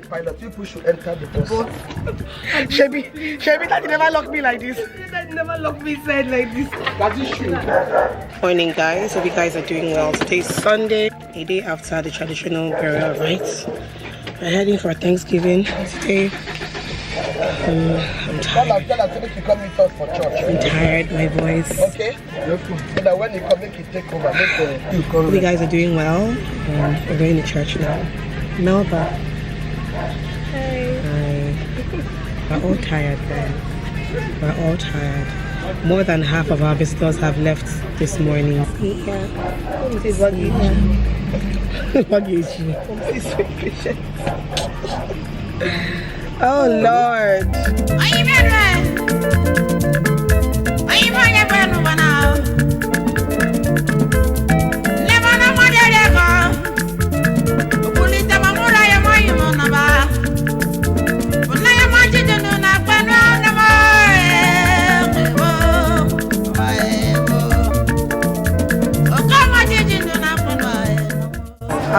pilot, you should enter the bus. Shebi, Daddy never locked me like this. Daddy never locked me inside like this. That is true. Morning, guys. Hope you guys are doing well. Today's Sunday, a day after the traditional burial rites. We're heading for Thanksgiving today. I'm tired. I'm tired, my voice. Okay. So that when you come, make you take over. Hope you guys are doing well. We're going to church now. Melba. Hi. We're all tired, guys. We're all tired. More than half of our visitors have left this morning. Yeah. Oh Lord.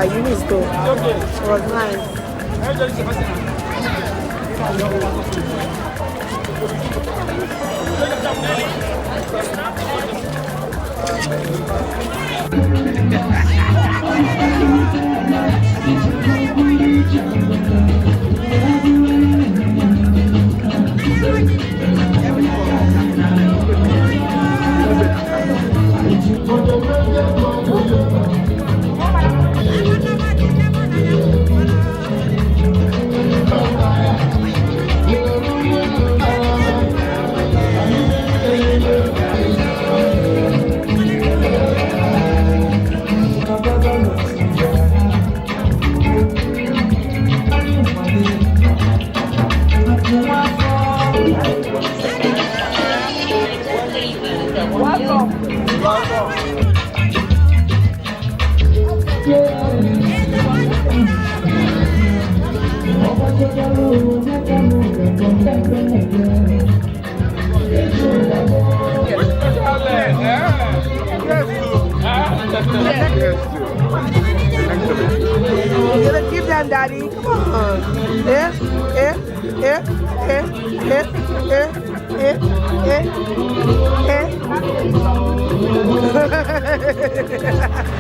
You need to go. It was nice. Give them, Daddy. Come on.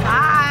Bye.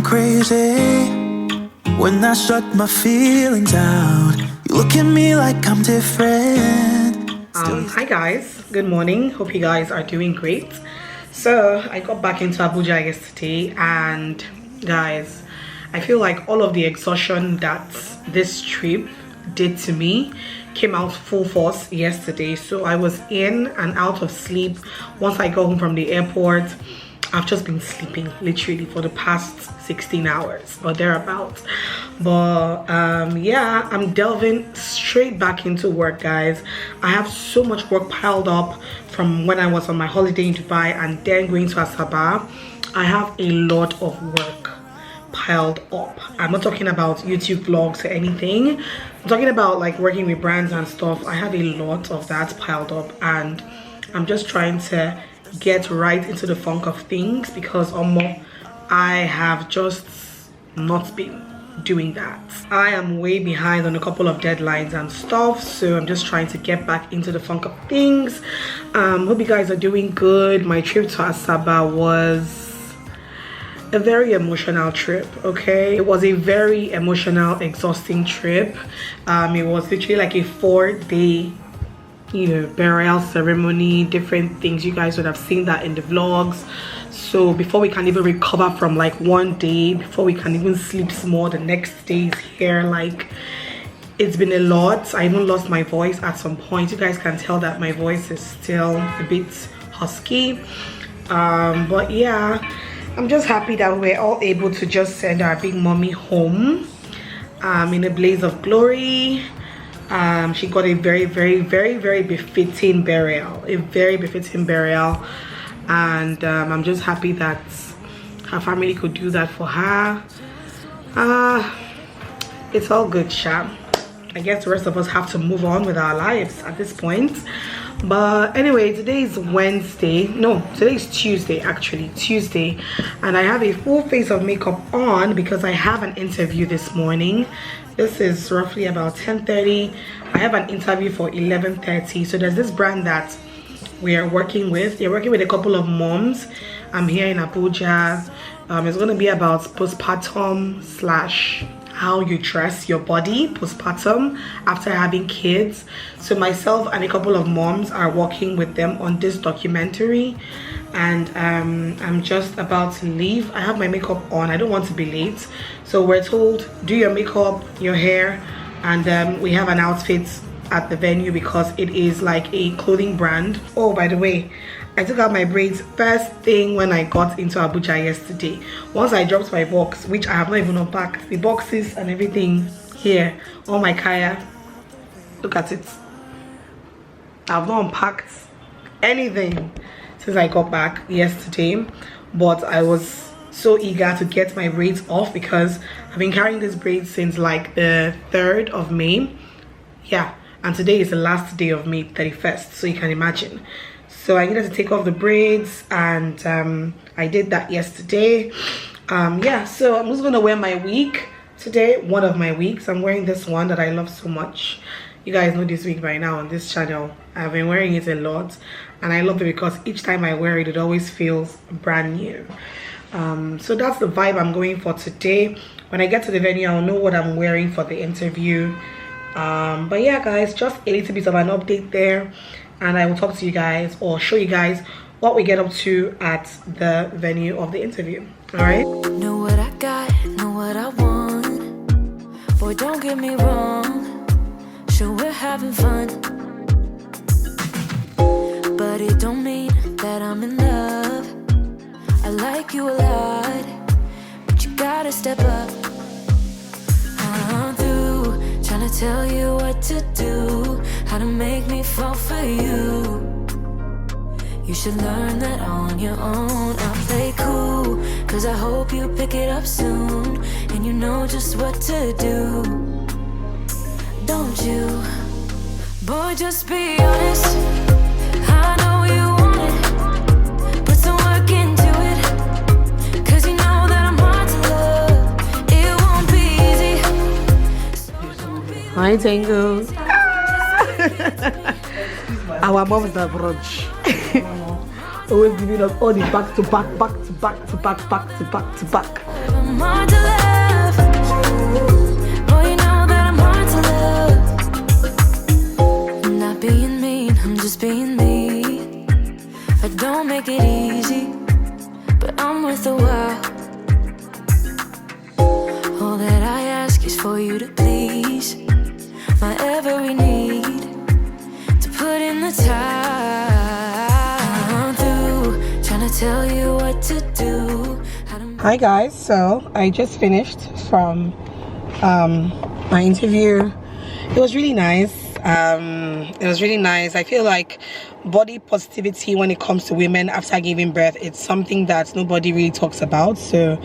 Crazy when I shut my feelings out. You look at me like I'm different. Hi guys, good morning. Hope you guys are doing great. So I got back into Abuja yesterday, and guys, I feel like all of the exhaustion that this trip did to me came out full force yesterday. So I was in and out of sleep. Once I got home from the airport, I've just been sleeping literally for the past 16 hours or thereabouts. But yeah, I'm delving straight back into work, guys. I have so much work piled up from when I was on my holiday in Dubai and then going to ASABA. I have a lot of work piled up. I'm not talking about YouTube vlogs or anything. I'm talking about like working with brands and stuff. I have a lot of that piled up, and I'm just trying to get right into the funk of things because I have just not been doing that. I am way behind on a couple of deadlines and stuff, so I'm just trying to get back into the funk of things. Hope you guys are doing good. My trip to ASABA was a very emotional trip. Okay, it was a very emotional, exhausting trip. It was literally like a 4-day, you know, burial ceremony, different things. You guys would have seen that in the vlogs. So before we can even recover from like one day, before we can even sleep small, the next day is here. Like, it's been a lot. I even lost my voice at some point. You guys can tell that my voice is still a bit husky, but yeah, I'm just happy that we're all able to just send our big mommy home in a blaze of glory. She got a very befitting burial, and I'm just happy that her family could do that for her. It's all good, sha. I guess the rest of us have to move on with our lives at this point. But anyway, today is Wednesday. No, today is Tuesday, actually, Tuesday. And I have a full face of makeup on because I have an interview this morning. This is roughly about 10:30. I have an interview for 11:30. So there's this brand that we are working with. They're working with a couple of moms. I'm here in Abuja. It's going to be about postpartum / how you dress your body postpartum after having kids. So myself and a couple of moms are working with them on this documentary, and I'm just about to leave. I have my makeup on. I don't want to be late, so we're told do your makeup, your hair, and we have an outfit at the venue because it is like a clothing brand. Oh, by the way, I took out my braids first thing when I got into Abuja yesterday. Once I dropped my box, which I have not even unpacked, the boxes and everything here, all my kaya, look at it. I've not unpacked anything since I got back yesterday, but I was so eager to get my braids off because I've been carrying these braids since like the 3rd of May. Yeah, and today is the last day of May, 31st, so you can imagine. So I needed to take off the braids, and I did that yesterday. Yeah, so I'm just gonna wear my wig today, one of my wigs. I'm wearing this one that I love so much. You guys know this wig by now on this channel. I've been wearing it a lot, and I love it because each time I wear it, it always feels brand new. So that's the vibe I'm going for today. When I get to the venue, I'll know what I'm wearing for the interview. But yeah, guys, just a little bit of an update there, and I will talk to you guys or show you guys what we get up to at the venue of the interview. All right, know what I got, know what I want. Boy, don't get me wrong, sure we're having fun, but it don't mean that I'm in love. I like you a lot, but you gotta step up. I'm through trying to tell you what to do, how to make me fall for you. You should learn that on your own. I'll play cool, cause I hope you pick it up soon, and you know just what to do, don't you? Boy, just be honest. I know you want it, put some work into it, cause you know that I'm hard to love. It won't be easy, so don't be hi Tango. Our moms are brunch. Always giving us all the back to back. I'm hard to love. Boy, you know that I'm hard to love. I'm not being mean, I'm just being me. I don't make it easy, but I'm worth the while. All that I ask is for you to please my every need, to put in the time. I'm through trying to tell you what to do. Hi guys, so I just finished from my interview. It was really nice. I feel like body positivity when it comes to women after giving birth. It's something that nobody really talks about, so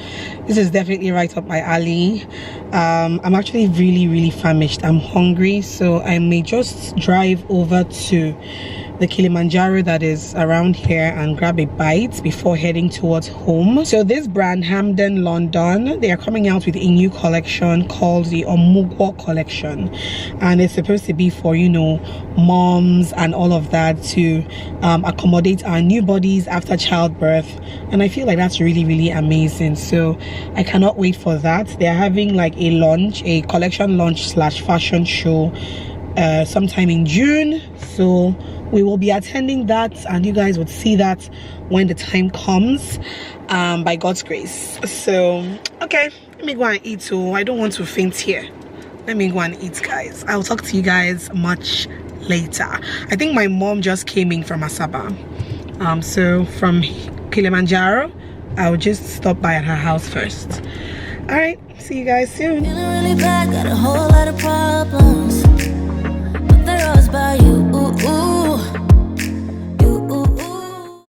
this is definitely right up my alley. I'm actually really famished. I'm hungry, so I may just drive over to the Kilimanjaro that is around here and grab a bite before heading towards home. So this brand, Hamden London, they are coming out with a new collection called the Omugwo collection, and it's supposed to be for, you know, moms and all of that, to accommodate our new bodies after childbirth. And I feel like that's really amazing, so I cannot wait for that. They're having like a launch, a collection launch slash fashion show sometime in June, so we will be attending that, and you guys would see that when the time comes, by God's grace. So okay, let me go and eat. So I don't want to faint here. Let me go and eat, guys. I'll talk to you guys much later. I think my mom just came in from ASABA, so from Kilimanjaro I'll just stop by at her house first. All right, see you guys soon. Feeling really bad, got a whole